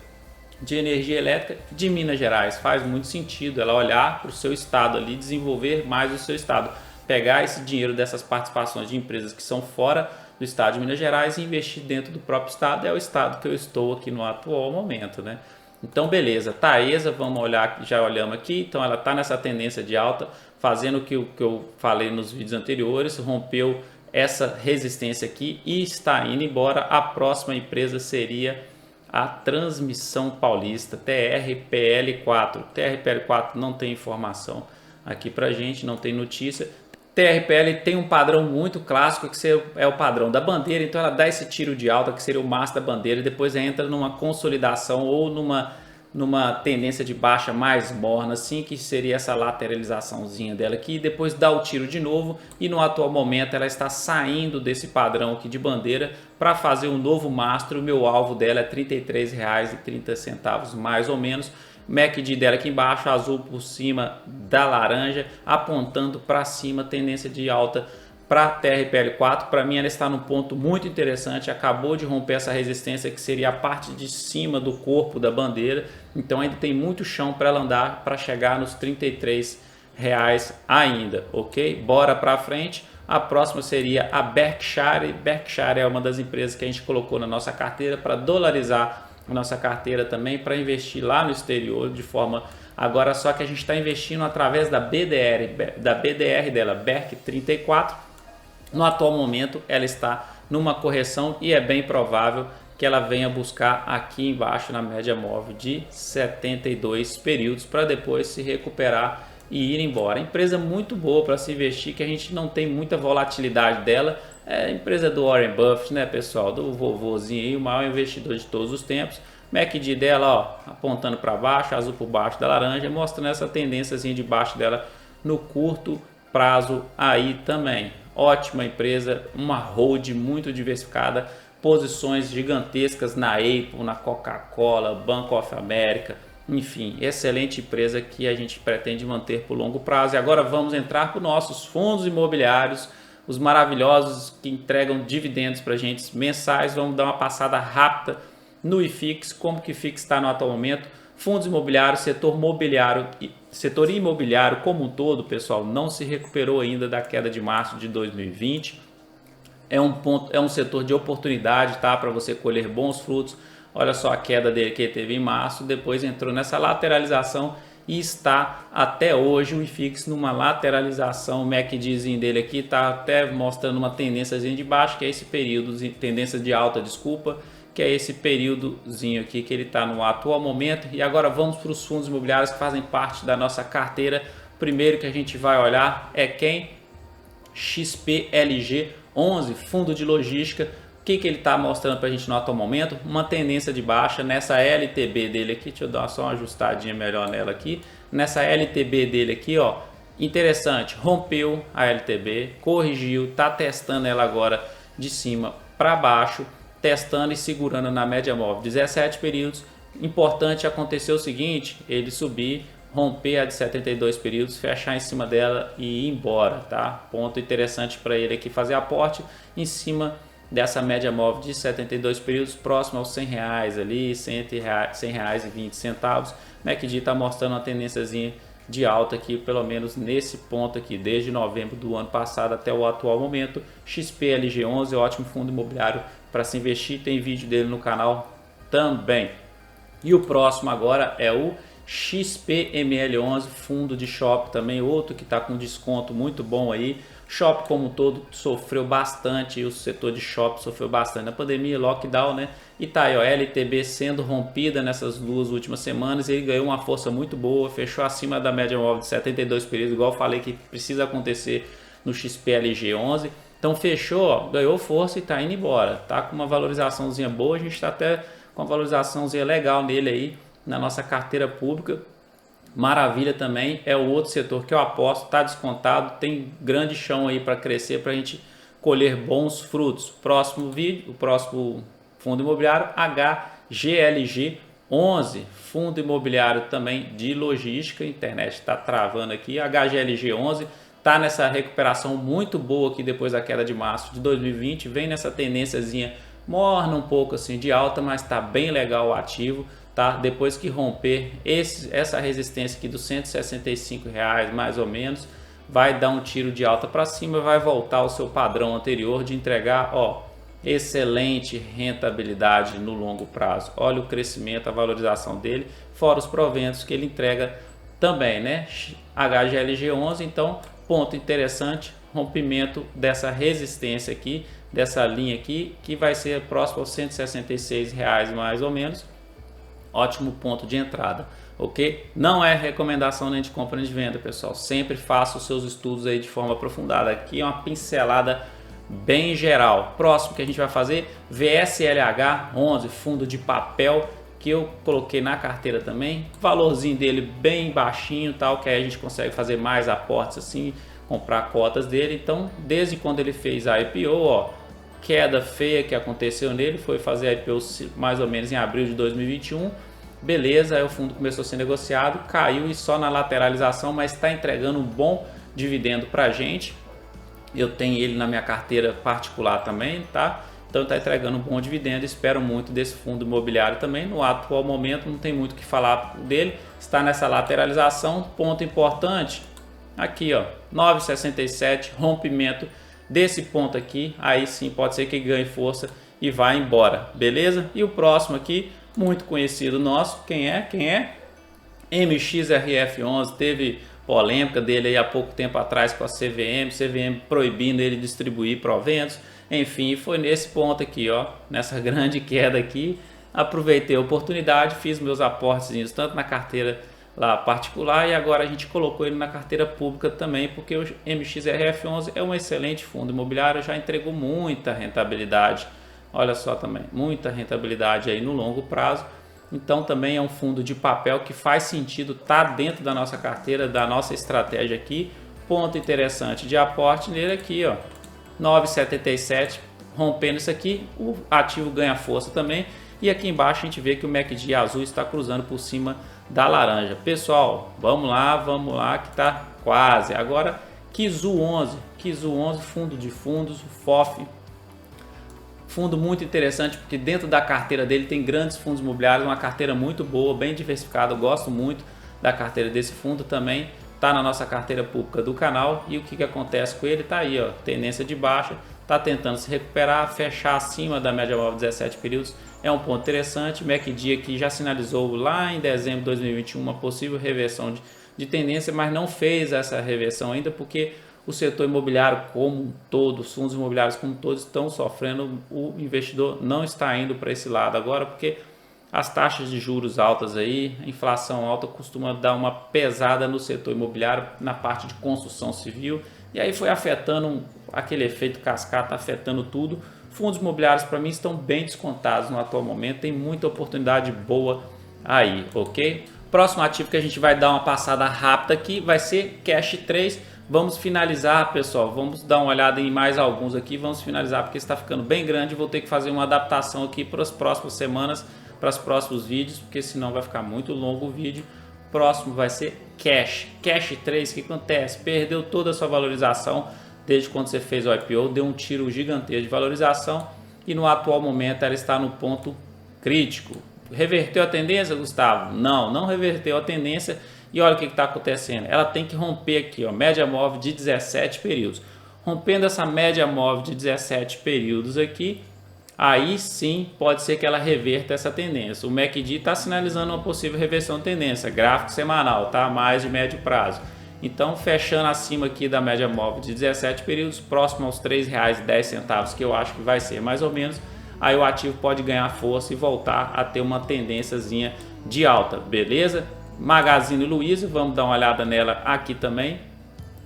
de energia elétrica de Minas Gerais. Faz muito sentido ela olhar para o seu estado ali, desenvolver mais o seu estado, pegar esse dinheiro dessas participações de empresas que são fora do estado de Minas Gerais e investir dentro do próprio estado. É o estado que eu estou aqui no atual momento, né? Então beleza, Taesa, vamos olhar, já olhamos aqui. Então ela está nessa tendência de alta, fazendo o que eu falei nos vídeos anteriores, rompeu essa resistência aqui e está indo embora. A próxima empresa seria a Transmissão Paulista, TRPL4. TRPL4 não tem informação aqui pra gente, não tem notícia. TRPL tem um padrão muito clássico, que é o padrão da bandeira. Então ela dá esse tiro de alta, que seria o máximo da bandeira, e depois entra numa consolidação ou numa tendência de baixa mais morna, assim, que seria essa lateralizaçãozinha dela aqui, e depois dá o tiro de novo. E no atual momento ela está saindo desse padrão aqui de bandeira para fazer um novo mastro. O meu alvo dela é R$ 33,30 mais ou menos. MACD dela aqui embaixo, azul por cima da laranja, apontando para cima, tendência de alta para a TRPL4. Para mim ela está num ponto muito interessante, acabou de romper essa resistência que seria a parte de cima do corpo da bandeira. Então ainda tem muito chão para ela andar para chegar nos R$ 33,00 ainda, ok? Bora para frente. A próxima seria a Berkshire. Berkshire é uma das empresas que a gente colocou na nossa carteira para dolarizar a nossa carteira também, para investir lá no exterior de forma... Agora só que a gente está investindo através da BDR dela, BERC 34. No atual momento ela está numa correção e é bem provável que ela venha buscar aqui embaixo na média móvel de 72 períodos para depois se recuperar e ir embora. Empresa muito boa para se investir, que a gente não tem muita volatilidade dela. É a empresa do Warren Buffett, né, pessoal? Do vovozinho aí, o maior investidor de todos os tempos. MACD dela, ó, apontando para baixo, azul por baixo da laranja, mostrando essa tendência de baixo dela no curto prazo aí também. Ótima empresa, uma hold muito diversificada, posições gigantescas na Apple, na Coca-Cola, Bank of America, enfim, excelente empresa que a gente pretende manter por longo prazo. E agora vamos entrar para os nossos fundos imobiliários, os maravilhosos que entregam dividendos para a gente mensais. Vamos dar uma passada rápida no IFIX, como que o IFIX está no atual momento. Fundos imobiliários, setor imobiliário como um todo, pessoal, não se recuperou ainda da queda de março de 2020. É um setor de oportunidade, tá, para você colher bons frutos. Olha só a queda dele que ele teve em março, depois entrou nessa lateralização e está até hoje o IFIX numa lateralização. O MACDzinho dele aqui está até mostrando uma tendênciazinha de baixo, que é esse período, tendência de alta, desculpa, que é esse períodozinho aqui que ele está no atual momento. E agora vamos para os fundos imobiliários que fazem parte da nossa carteira. Primeiro que a gente vai olhar é quem? XPLG 11, fundo de logística. O que ele está mostrando para a gente no atual momento? Uma tendência de baixa nessa LTB dele aqui. Deixa eu dar só uma ajustadinha melhor nela aqui. Nessa LTB dele aqui, ó, interessante, rompeu a LTB, corrigiu, está testando ela agora de cima para baixo, testando e segurando na média móvel 17 períodos. Importante acontecer o seguinte, ele subir, romper a de 72 períodos, fechar em cima dela e ir embora, tá? Ponto interessante para ele aqui fazer aporte em cima dessa média móvel de 72 períodos, próximo aos R$100 ali, R$100,20. MACD está mostrando uma tendênciazinha de alta aqui, pelo menos nesse ponto aqui, desde novembro do ano passado até o atual momento. XPLG11, ótimo fundo imobiliário para se investir, tem vídeo dele no canal também. E o próximo agora é o XPML11, fundo de shopping também, outro que está com desconto muito bom aí. Shopping como um todo sofreu bastante, o setor de shopping sofreu bastante na pandemia, lockdown, né? E tá aí, ó, LTB sendo rompida nessas duas últimas semanas, ele ganhou uma força muito boa, fechou acima da média móvel de 72 períodos, igual eu falei que precisa acontecer no XPLG11. Então fechou, ó, ganhou força e tá indo embora, tá com uma valorizaçãozinha boa, a gente tá até com uma valorizaçãozinha legal nele aí na nossa carteira pública. Maravilha também, é o outro setor que eu aposto, está descontado, tem grande chão aí para crescer, para a gente colher bons frutos. Próximo vídeo, o próximo fundo imobiliário, HGLG 11, fundo imobiliário também de logística. A internet está travando aqui. HGLG 11 está nessa recuperação muito boa aqui depois da queda de março de 2020, vem nessa tendênciazinha morna um pouco assim de alta, mas está bem legal o ativo. Tá? Depois que romper essa resistência aqui dos R$165 mais ou menos, vai dar um tiro de alta para cima, vai voltar ao seu padrão anterior de entregar, ó, excelente rentabilidade no longo prazo. Olha o crescimento, a valorização dele, fora os proventos que ele entrega também, né? HGLG11, então, ponto interessante, rompimento dessa resistência aqui, dessa linha aqui, que vai ser próximo aos R$166 mais ou menos. Ótimo ponto de entrada, ok? Não é recomendação nem de compra nem de venda, pessoal. Sempre faça os seus estudos aí de forma aprofundada. Aqui é uma pincelada bem geral. Próximo que a gente vai fazer, VSLH 11, fundo de papel, que eu coloquei na carteira também. Valorzinho dele bem baixinho, tal, que aí a gente consegue fazer mais aportes assim, comprar cotas dele. Então, desde quando ele fez a IPO, ó, queda feia que aconteceu nele, foi fazer a IPO mais ou menos em abril de 2021, beleza, aí o fundo começou a ser negociado, caiu e só na lateralização, mas está entregando um bom dividendo para a gente. Eu tenho ele na minha carteira particular também, tá? Então está entregando um bom dividendo, espero muito desse fundo imobiliário também. No atual momento não tem muito o que falar dele, está nessa lateralização. Ponto importante, aqui ó, 9,67, rompimento desse ponto aqui, aí sim pode ser que ganhe força e vá embora, beleza? E o próximo aqui, muito conhecido nosso, quem é? MXRF11, teve polêmica dele aí há pouco tempo atrás com a CVM proibindo ele distribuir proventos, enfim, foi nesse ponto aqui, ó, nessa grande queda aqui, aproveitei a oportunidade, fiz meus aportes tanto na carteira lá particular e agora a gente colocou ele na carteira pública também, porque o MXRF11 é um excelente fundo imobiliário, já entregou muita rentabilidade, olha só também, muita rentabilidade aí no longo prazo, Então também é um fundo de papel que faz sentido estar dentro da nossa carteira, da nossa estratégia aqui. Ponto interessante de aporte nele aqui, ó, 9,77, rompendo isso aqui, o ativo ganha força também. E aqui embaixo a gente vê que o MACD azul está cruzando por cima da laranja. Pessoal, vamos lá que tá quase. Agora Kizu 11, fundo de fundos, FOF. Fundo muito interessante porque dentro da carteira dele tem grandes fundos imobiliários, uma carteira muito boa, bem diversificada. Eu gosto muito da carteira desse fundo também. Está na nossa carteira pública do canal. E o que acontece com ele? Está aí, ó, tendência de baixa, está tentando se recuperar, fechar acima da média móvel de 17 períodos. É um ponto interessante. MACD aqui já sinalizou lá em dezembro de 2021 uma possível reversão de tendência, mas não fez essa reversão ainda porque o setor imobiliário como um todo, os fundos imobiliários como todos estão sofrendo. O investidor não está indo para esse lado agora porque as taxas de juros altas aí, a inflação alta costuma dar uma pesada no setor imobiliário, na parte de construção civil, e aí foi afetando aquele efeito cascata, afetando tudo. Fundos imobiliários para mim estão bem descontados no atual momento, tem muita oportunidade boa aí, ok? Próximo ativo que a gente vai dar uma passada rápida aqui vai ser Cash 3. Vamos finalizar, pessoal, vamos dar uma olhada em mais alguns aqui, vamos finalizar porque está ficando bem grande, vou ter que fazer uma adaptação aqui para as próximas semanas, para os próximos vídeos, porque senão vai ficar muito longo o vídeo. Próximo vai ser Cash 3, o que acontece? Perdeu toda a sua valorização desde quando você fez o IPO, deu um tiro gigantesco de valorização e no atual momento ela está no ponto crítico. Reverteu a tendência, Gustavo? Não reverteu a tendência. E olha o que está acontecendo, ela tem que romper aqui, ó, média móvel de 17 períodos. Rompendo essa média móvel de 17 períodos aqui, aí sim pode ser que ela reverta essa tendência. O MACD está sinalizando uma possível reversão de tendência, gráfico semanal, tá? Mais de médio prazo. Então, fechando acima aqui da média móvel de 17 períodos, próximo aos R$ 3,10, que eu acho que vai ser mais ou menos, aí o ativo pode ganhar força e voltar a ter uma tendênciazinha de alta, beleza? Magazine Luiza, vamos dar uma olhada nela aqui também.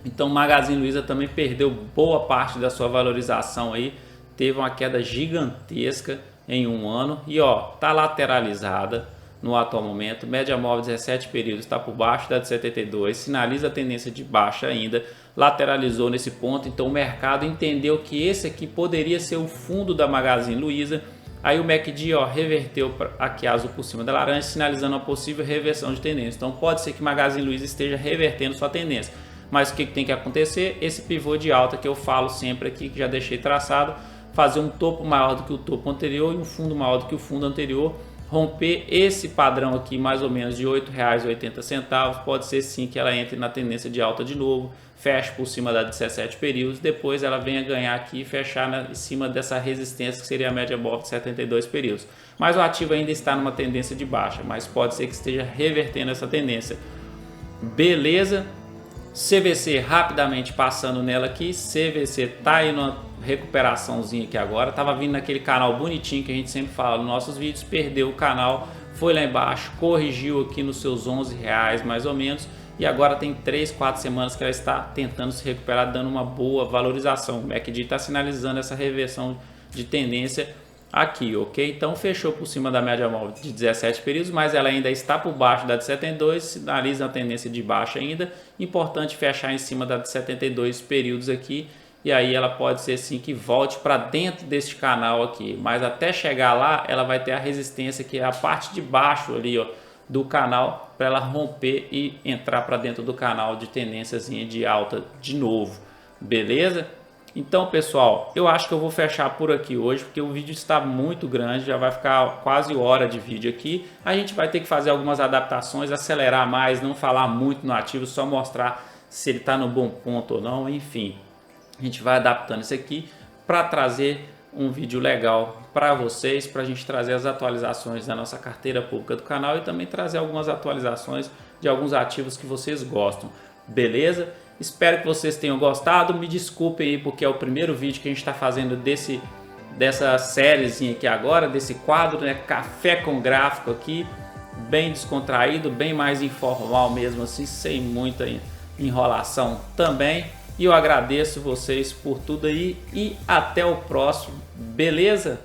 Então Magazine Luiza também perdeu boa parte da sua valorização aí, teve uma queda gigantesca em um ano e ó, tá lateralizada no atual momento, média móvel 17 períodos está por baixo da de 72, sinaliza a tendência de baixa ainda, lateralizou nesse ponto, então o mercado entendeu que esse aqui poderia ser o fundo da Magazine Luiza. Aí o MACD, ó, reverteu aqui azul por cima da laranja, sinalizando uma possível reversão de tendência. Então pode ser que Magazine Luiza esteja revertendo sua tendência. Mas o que tem que acontecer? Esse pivô de alta que eu falo sempre aqui, que já deixei traçado, fazer um topo maior do que o topo anterior e um fundo maior do que o fundo anterior, romper esse padrão aqui mais ou menos de R$ 8,80, pode ser sim que ela entre na tendência de alta de novo, feche por cima da 17 períodos, depois ela venha ganhar aqui e fechar em cima dessa resistência que seria a média móvel de 72 períodos. Mas o ativo ainda está numa tendência de baixa, mas pode ser que esteja revertendo essa tendência. Beleza? CVC, rapidamente passando nela aqui, CVC tá aí numa recuperaçãozinha aqui agora, tava vindo naquele canal bonitinho que a gente sempre fala nos nossos vídeos, perdeu o canal, foi lá embaixo, corrigiu aqui nos seus R$ 11 mais ou menos, e agora tem 3, 4 semanas que ela está tentando se recuperar, dando uma boa valorização. O MACD está sinalizando essa reversão de tendência aqui, ok? Então fechou por cima da média móvel de 17 períodos, mas ela ainda está por baixo da de 72, sinaliza a tendência de baixa ainda. Importante fechar em cima da de 72 períodos aqui, e aí ela pode ser sim que volte para dentro deste canal aqui, mas até chegar lá ela vai ter a resistência que é a parte de baixo ali, ó, do canal, para ela romper e entrar para dentro do canal de tendênciazinha de alta de novo, beleza? Então pessoal, eu acho que eu vou fechar por aqui hoje, porque o vídeo está muito grande, já vai ficar quase hora de vídeo aqui. A gente vai ter que fazer algumas adaptações, acelerar mais, não falar muito no ativo, só mostrar se ele está no bom ponto ou não, enfim. A gente vai adaptando isso aqui para trazer um vídeo legal para vocês, para a gente trazer as atualizações da nossa carteira pública do canal e também trazer algumas atualizações de alguns ativos que vocês gostam, beleza? Espero que vocês tenham gostado, me desculpem aí porque é o primeiro vídeo que a gente está fazendo dessa sériezinha aqui agora, desse quadro, né, Café com Gráfico aqui, bem descontraído, bem mais informal mesmo assim, sem muita enrolação também. E eu agradeço vocês por tudo aí e até o próximo, beleza?